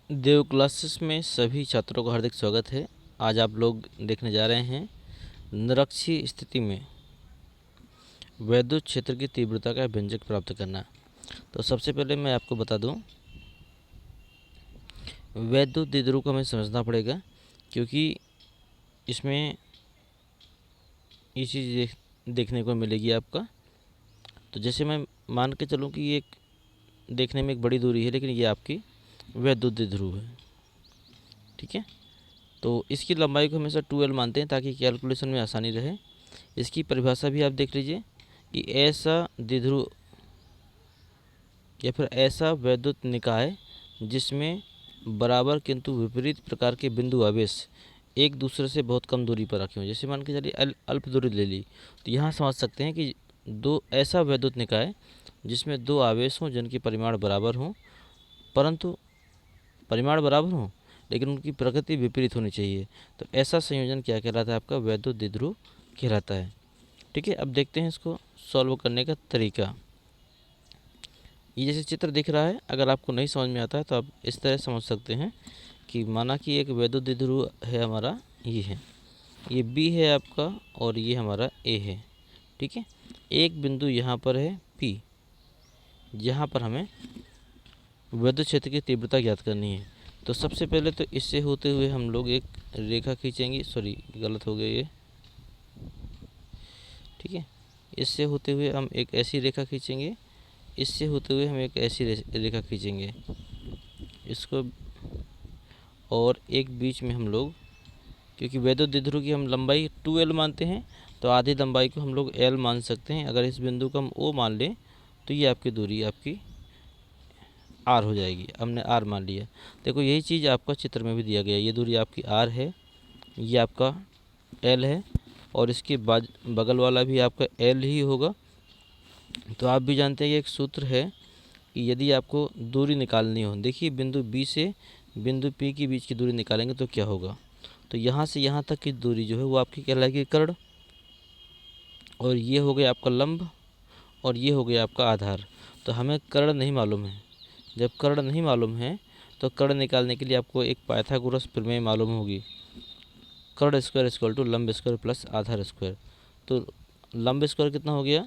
देव classes में सभी छात्रों का हार्दिक स्वागत है। आज आप लोग देखने जा रहे हैं निरक्षीय स्थिति में वैद्युत क्षेत्र की तीव्रता का व्यंजक प्राप्त करना। तो सबसे पहले मैं आपको बता दूं, वैद्युत द्विध्रुव को हमें समझना पड़ेगा, क्योंकि इसमें ये चीज़ देखने को मिलेगी आपका। तो जैसे मैं मान के चलूँ कि ये देखने में एक बड़ी दूरी है, लेकिन ये आपकी वैद्युत द्विध्रुव है, ठीक है। तो इसकी लंबाई को हमेशा 2L मानते हैं ताकि कैलकुलेशन में आसानी रहे। इसकी परिभाषा भी आप देख लीजिए कि ऐसा द्विध्रुव या फिर ऐसा वैद्युत निकाय जिसमें बराबर किंतु विपरीत प्रकार के बिंदु आवेश एक दूसरे से बहुत कम दूरी पर रखे हों। जैसे मान के चलिए अल्प दूरी ले ली, तो यहाँ समझ सकते हैं कि दो ऐसा वैद्युत निकाय जिसमें दो आवेश हों जिनकी परिमाण बराबर हों, परंतु परिमाण बराबर हों लेकिन उनकी प्रकृति विपरीत होनी चाहिए। तो ऐसा संयोजन क्या कहलाता है? आपका वैद्युत द्विध्रुव कहलाता है, ठीक है। अब देखते हैं इसको सॉल्व करने का तरीका। ये जैसे चित्र दिख रहा है, अगर आपको नहीं समझ में आता है तो आप इस तरह समझ सकते हैं कि माना कि एक वैद्युत द्विध्रुव है हमारा, ये है, ये बी है आपका और ये हमारा ए है, ठीक है। एक बिंदु यहाँ पर है पी, जहाँ पर हमें वैद्युत क्षेत्र की तीव्रता ज्ञात करनी है। तो सबसे पहले तो इससे होते हुए हम लोग एक रेखा खींचेंगे, सॉरी गलत हो गया ये, ठीक है। इससे होते हुए हम एक ऐसी रेखा खींचेंगे, इससे होते हुए हम एक ऐसी रेखा खींचेंगे इसको, और एक बीच में हम लोग, क्योंकि वैद्युत द्विध्रुव की हम लंबाई 2L मानते हैं, तो आधी लंबाई को हम लोग L मान सकते हैं। अगर इस बिंदु को हम O मान लें तो ये आपकी दूरी आपकी R हो जाएगी। हमने R मान लिया। देखो यही चीज़ आपका चित्र में भी दिया गया है। ये दूरी आपकी R है, ये आपका L है, और इसके बगल वाला भी आपका L ही होगा। तो आप भी जानते हैं कि एक सूत्र है कि यदि आपको दूरी निकालनी हो, देखिए बिंदु B से बिंदु P के बीच की दूरी निकालेंगे तो क्या होगा। तो यहाँ से यहाँ तक की दूरी जो है वो आपकी कहलाएगी कर्ण, और ये हो गया आपका लंब, और ये हो गया आपका आधार। तो हमें कर्ण नहीं मालूम है। जब कर्ण नहीं मालूम है तो कर्ण निकालने के लिए आपको एक पाइथागोरस प्रमेय मालूम होगी। कर्ण स्क्वायर इक्वल टू लंब स्क्वायर प्लस आधार स्क्वायर। तो लंब स्क्वायर कितना हो गया?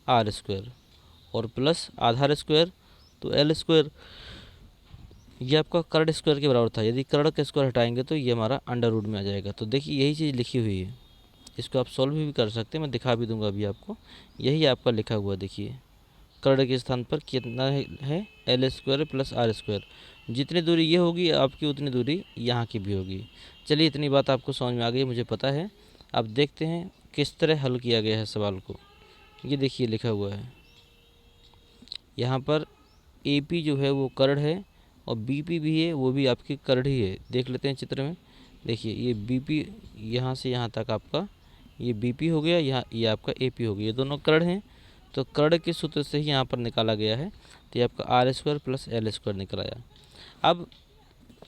R स्क्वायर, और प्लस आधार स्क्वायर तो L स्क्वायर। ये आपका कर्ण स्क्वायर के बराबर था। यदि कर्ण का स्क्वायर हटाएंगे तो ये हमारा अंडर रूट में आ जाएगा। तो देखिए यही चीज़ लिखी हुई है, इसको आप सॉल्व भी कर सकते हैं, मैं दिखा भी दूंगा अभी आपको। यही आपका लिखा हुआ देखिए, कर्ण के स्थान पर कितना है L square plus R square. जितनी दूरी ये होगी आपकी उतनी दूरी यहाँ की भी होगी। चलिए इतनी बात आपको समझ में आ गई, मुझे पता है। अब देखते हैं किस तरह हल किया गया है सवाल को। ये देखिए लिखा हुआ है यहाँ पर AP जो है वो कर्ण है, और BP भी है, वो भी आपकी कर्ण ही है। देख लेते हैं चित्र में। देखिए ये BP यहाँ से यहाँ तक आपका ये BP हो गया, यहाँ ये आपका AP हो गया, ये दोनों कर्ण हैं। तो कर्ण के सूत्र से ही यहाँ पर निकाला गया है। तो ये आपका R square plus L square निकल आया। अब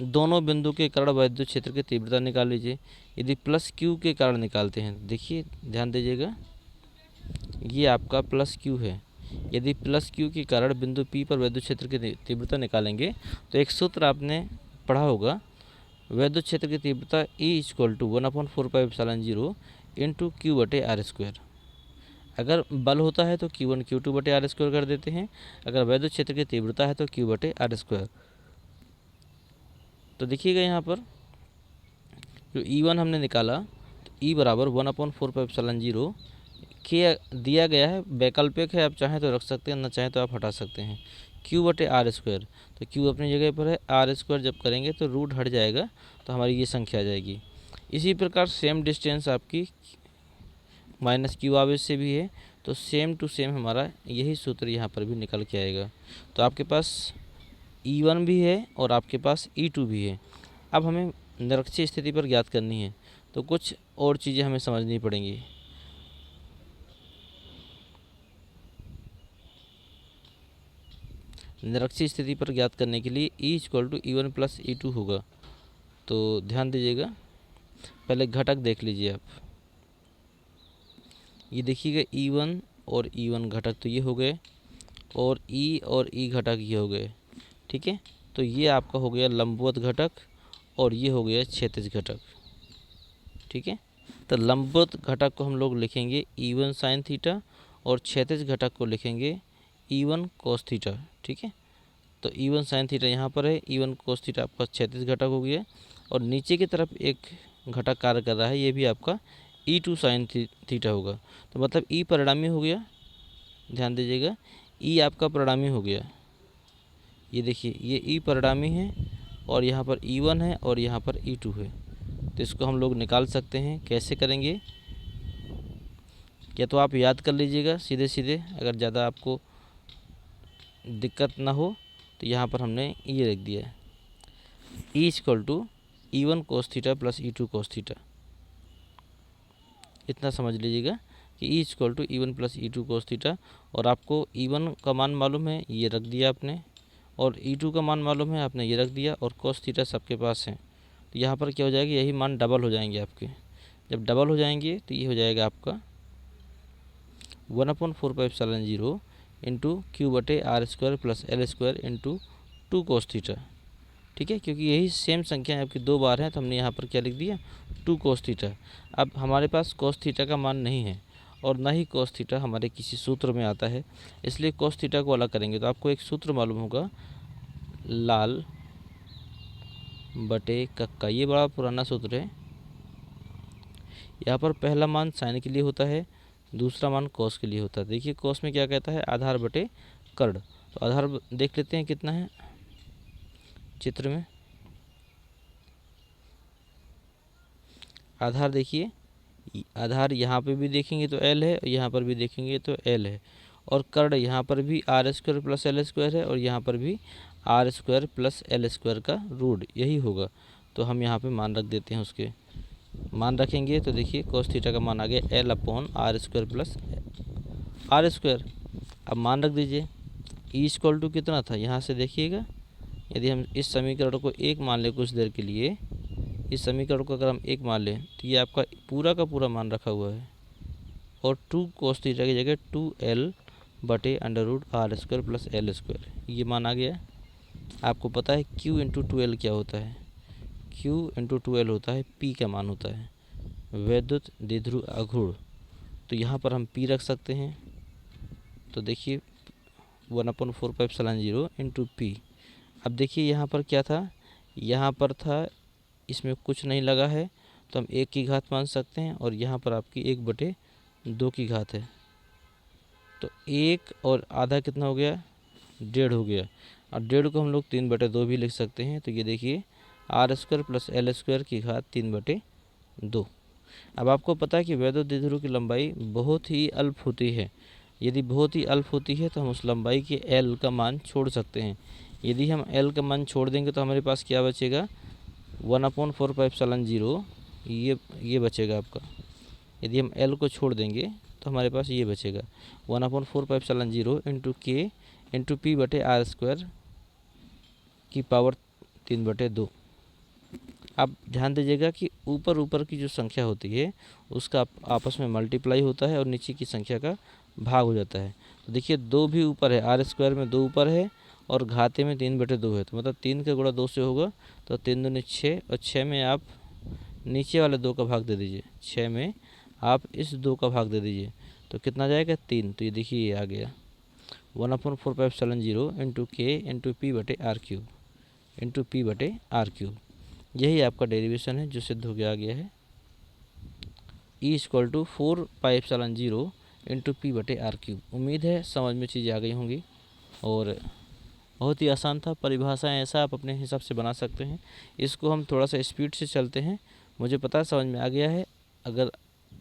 दोनों बिंदु के कारण वैद्युत क्षेत्र की तीव्रता निकाल लीजिए। यदि प्लस Q के कारण निकालते हैं, देखिए ध्यान दीजिएगा, ये आपका प्लस Q है। यदि प्लस Q के कारण बिंदु P पर वैद्युत क्षेत्र की तीव्रता निकालेंगे तो एक सूत्र आपने पढ़ा होगा, वैद्युत क्षेत्र की तीव्रता E equal to 1/4πε0 into Q बटे R स्क्वायर। अगर बल होता है तो Q1 Q2 बटे R स्क्वायर कर देते हैं, अगर वैद्युत क्षेत्र की तीव्रता है तो Q बटे R स्क्वायर। तो देखिएगा यहाँ पर जो E1 हमने निकाला, तो E बराबर 1/4πε0 के दिया गया है, वैकल्पिक है, आप चाहें तो रख सकते हैं, ना चाहें तो आप हटा सकते हैं। Q बटे R स्क्वायर, तो Q अपनी जगह पर है, R स्क्वायर जब करेंगे तो रूट हट जाएगा, तो हमारी ये संख्या आ जाएगी। इसी प्रकार सेम डिस्टेंस आपकी माइनस Q आवेश से भी है, तो सेम टू सेम हमारा यही सूत्र यहाँ पर भी निकल के आएगा। तो आपके पास E1 भी है और आपके पास E2 भी है। अब हमें निरक्षीय स्थिति पर ज्ञात करनी है, तो कुछ और चीज़ें हमें समझनी पड़ेंगी। निरक्षीय स्थिति पर ज्ञात करने के लिए E equal to E1 plus E2 होगा। तो ध्यान दीजिएगा, पहले घटक देख लीजिए आप। ये देखिएगा E1 और E1 घटक तो ये हो गए, और E और E घटक ये हो गए, ठीक है। तो ये आपका हो गया लंबवत घटक और ये हो गया क्षैतिज घटक। ठीक है, तो लंबवत घटक को हम लोग लिखेंगे E1 साइन थीटा और क्षैतिज घटक को लिखेंगे E1 कोस थीटा। ठीक है, तो E1 साइन थीटा यहाँ पर है, E1 कोस थीटा आपका क्षैतिज घटक हो गया और नीचे की तरफ एक घटक कार्य कर रहा है, ये भी आपका E2 साइन थीटा होगा। तो मतलब E परिणामी हो गया, ध्यान दीजिएगा, E आपका परिणामी हो गया। ये देखिए ये E परिणामी है और यहाँ पर E1 है और यहाँ पर E2 है। तो इसको हम लोग निकाल सकते हैं। कैसे करेंगे, या तो आप याद कर लीजिएगा सीधे सीधे, अगर ज़्यादा आपको दिक्कत ना हो तो यहाँ पर हमने ये रख दिया है E equal to E1 cos theta plus E2 cos theta. इतना समझ लीजिएगा कि E equal to E1 plus E2 cos theta, और आपको E1 का मान मालूम है, ये रख दिया आपने, और E2 का मान मालूम है, आपने ये रख दिया, और कोस थीटा सबके पास है। तो यहाँ पर क्या हो जाएगा, यही मान डबल हो जाएंगे आपके। जब डबल हो जाएंगे तो ये हो जाएगा आपका 1/4πε0 इंटू क्यू बटे R square plus L square into 2 cos theta. ठीक है, क्योंकि यही सेम संख्या आपकी दो बार है तो हमने यहाँ पर क्या लिख दिया 2 कोस थीटा। अब हमारे पास कोस थीटा का मान नहीं है और ना ही कोस थीटा हमारे किसी सूत्र में आता है, इसलिए कोस थीटा को अलग करेंगे। तो आपको एक सूत्र मालूम होगा, लाल बटे कक्का, ये बड़ा पुराना सूत्र है। यहाँ पर पहला मान साइन के लिए होता है, दूसरा मान कोस के लिए होता है। देखिए कोस में क्या कहता है, आधार बटे कर्ण। तो आधार देख लेते हैं कितना है चित्र में। आधार देखिए, आधार यहाँ पे भी देखेंगे तो L है, यहाँ पर भी देखेंगे तो L है, और कर्ण यहाँ पर भी R square plus L square है और यहाँ पर भी R square plus L square का रूट यही होगा। तो हम यहाँ पे मान रख देते हैं, उसके मान रखेंगे तो देखिए कोस थीटा का मान आ गया L upon R square plus R square. अब मान रख दीजिए E इक्वल टू कितना था, यहाँ से देखिएगा, यदि हम इस समीकरण को एक मान लें कुछ देर के लिए, इस समीकरण को अगर हम एक मान लें तो ये आपका पूरा का पूरा मान रखा हुआ है, और 2 कोस थीटा की जगह 2L बटे under root R square plus L square, ये मान आ गया। आपको पता है Q इंटू 2L क्या होता है, Q इंटू 2L होता है P का मान होता है, वैद्युत द्विध्रुव आघूर्ण। तो यहाँ पर हम P रख सकते हैं। तो देखिए 1/4πε0 इंटू P। अब देखिए यहाँ पर क्या था, यहाँ पर था, इसमें कुछ नहीं लगा है तो हम 1 की घात मान सकते हैं, और यहाँ पर आपकी 1/2 की घात है। तो 1 और आधा कितना हो गया, 1.5 हो गया, और 1.5 को हम लोग 3/2 भी लिख सकते हैं। तो ये देखिए R square plus L square की घात 3/2। अब आपको पता है कि वैद्युत द्विध्रुव की लंबाई बहुत ही अल्प होती है। यदि बहुत ही अल्प होती है तो हम उस लंबाई के L का मान छोड़ सकते हैं। यदि हम L का मान छोड़ देंगे तो हमारे पास क्या बचेगा, 1/4πε0 ये बचेगा आपका। यदि हम L को छोड़ देंगे तो हमारे पास ये बचेगा 1/4πε0 इंटू K इंटू P बटे आर स्क्वायर की पावर 3/2। आप ध्यान दीजिएगा कि ऊपर ऊपर की जो संख्या होती है उसका आपस में मल्टीप्लाई होता है और नीचे की संख्या का भाग हो जाता है। तो देखिए 2 भी ऊपर है, आर स्क्वायर में 2 ऊपर है और घाते में 3/2 है, तो मतलब 3 का गुणा 2 से होगा, तो 3 दूनी 6, और 6 में आप नीचे वाले 2 का भाग दे दीजिए, 6 में आप इस 2 का भाग दे दीजिए, तो कितना जाएगा 3। तो ये देखिए ये आ गया 1/4πε0 इंटू के इंटू पी बटे आर क्यूब इंटू पी बटे आर क्यूब। यही आपका डेरिवेशन है जो सिद्ध हो गया है। E equal to 4πε0 into P बटे आर क्यूब। उम्मीद है समझ में चीज़ें आ गई होंगी, और बहुत ही आसान था। परिभाषाएं ऐसा आप अपने हिसाब से बना सकते हैं। इसको हम थोड़ा सा स्पीड से चलते हैं, मुझे पता है समझ में आ गया है। अगर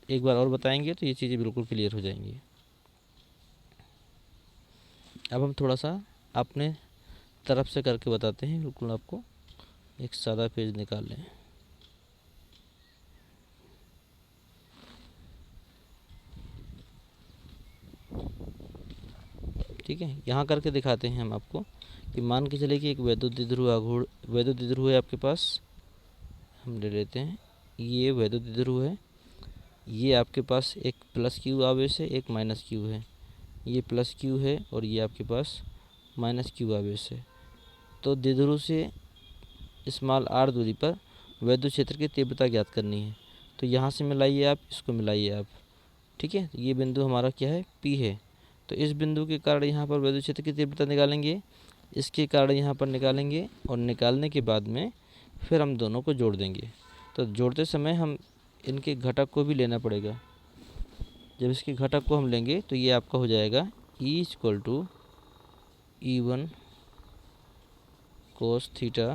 एक बार और बताएंगे तो ये चीज़ें बिल्कुल क्लियर हो जाएंगी। अब हम थोड़ा सा अपने तरफ से करके बताते हैं। बिल्कुल आपको एक सादा पेज निकाल लें। ठीक है, यहाँ करके दिखाते हैं हम आपको कि मान के चले कि एक वैद्युत द्विध्रुव है आपके पास। हम ले लेते हैं, ये वैद्युत द्विध्रुव है, ये आपके पास एक प्लस क्यू आवेश है, एक माइनस क्यू है, ये प्लस क्यू है और ये आपके पास माइनस क्यू आवेश है। तो द्विध्रुव से स्मॉल r दूरी पर वैद्युत क्षेत्र की तीव्रता ज्ञात करनी है। तो यहाँ से मिलाइए आप, इसको मिलाइए आप, ठीक है। ये बिंदु हमारा क्या है, P है। तो इस बिंदु के कारण यहाँ पर वैद्युत क्षेत्र की तीव्रता निकालेंगे, इसके कारण यहाँ पर निकालेंगे, और निकालने के बाद में फिर हम दोनों को जोड़ देंगे। तो जोड़ते समय हम इनके घटक को भी लेना पड़ेगा। जब इसके घटक को हम लेंगे तो ये आपका हो जाएगा E = E1 cos theta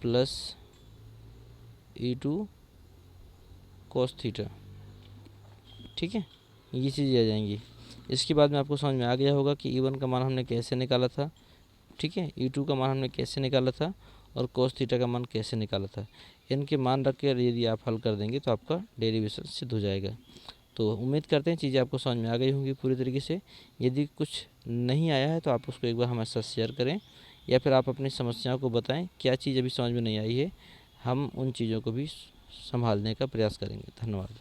plus E2 cos theta, ठीक है। ये चीज़ें आ जाएंगी। इसके बाद में आपको समझ में आ गया होगा कि E1 का मान हमने कैसे निकाला था, ठीक है, E2 का मान हमने कैसे निकाला था, और cos थीटा का मान कैसे निकाला था। इनके मान रख कर यदि आप हल कर देंगे तो आपका डेरिवेशन सिद्ध हो जाएगा। तो उम्मीद करते हैं चीज़ें आपको समझ में आ गई होंगी पूरी तरीके से। यदि कुछ नहीं आया है तो आप उसको एक बार हमारे साथ शेयर करें, या फिर आप अपनी समस्याओं को बताएं, क्या चीज़ अभी समझ में नहीं आई है, हम उन चीज़ों को भी संभालने का प्रयास करेंगे। धन्यवाद।